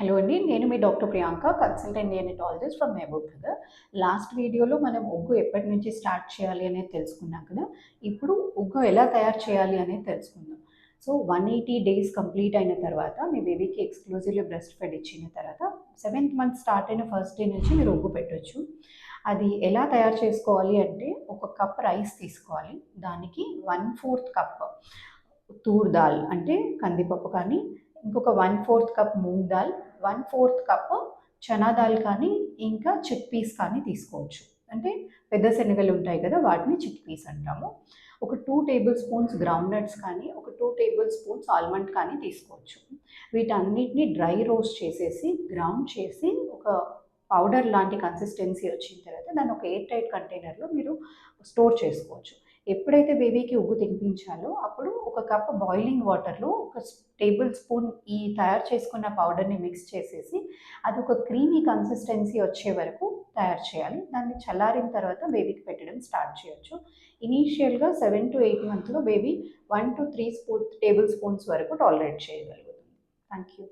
Hello అండి, నేను మీ doctor Priyanka, consultant neonatologist from Mahabub Nagar. Last వీడియోలో మనం ఉగ్గు ఎప్పటి నుంచి స్టార్ట్ చేయాలి అనేది తెలుసుకున్నాం కదా. ఇప్పుడు ఉగ్గు ఎలా తయారు చేయాలి అనేది తెలుసుకుందాం. సో 180 డేస్ కంప్లీట్ అయిన తర్వాత మీ బేబీకి ఎక్స్క్లూజివ్లీ బ్రెస్ట్ ఫెడ్ ఇచ్చిన తర్వాత 7th మంత్ స్టార్ట్ అయిన ఫస్ట్ డే నుంచి మీరు ఉగ్గు పెట్టొచ్చు. అది ఎలా తయారు చేసుకోవాలి అంటే, ఒక కప్ రైస్ తీసుకోవాలి. దానికి 1/4 కప్ తూర్ దాల్ అంటే కందిపప్పు కానీ, ఇంకొక 1/4 కప్ మూంగ్ దాల్, 1/4 కప్ చనా దాల్ కానీ, ఇంకా చిక్ పీస్ కానీ తీసుకోవచ్చు. అంటే పెద్ద శనగలు ఉంటాయి కదా, వాటిని చిక్ పీస్ అంటాము. ఒక 2 టేబుల్ స్పూన్స్ గ్రౌండ్ నట్స్ కానీ, ఒక 2 టేబుల్ స్పూన్స్ ఆల్మండ్ కానీ తీసుకోవచ్చు. వీటన్నిటిని డ్రై రోస్ట్ చేసేసి గ్రౌండ్ చేసి ఒక పౌడర్ లాంటి కన్సిస్టెన్సీ వచ్చిన తర్వాత దాన్ని ఒక ఎయిర్ టైట్ కంటైనర్లో మీరు స్టోర్ చేసుకోవచ్చు. ఎప్పుడైతే బేబీకి ఉగ్గు తినిపించాలో అప్పుడు ఒక కప్ బాయిలింగ్ వాటర్లో ఒక టేబుల్ స్పూన్ ఈ తయారు చేసుకున్న పౌడర్ని మిక్స్ చేసేసి అది ఒక క్రీమీ కన్సిస్టెన్సీ వచ్చే వరకు తయారు చేయాలి. దాన్ని చల్లారిన తర్వాత బేబీకి పెట్టడం స్టార్ట్ చేయొచ్చు. ఇనీషియల్గా 7 to 8 మంత్లో బేబీ 1 to 3 టేబుల్ స్పూన్స్ వరకు టాలరేట్ చేయగలుగుతుంది. Thank you.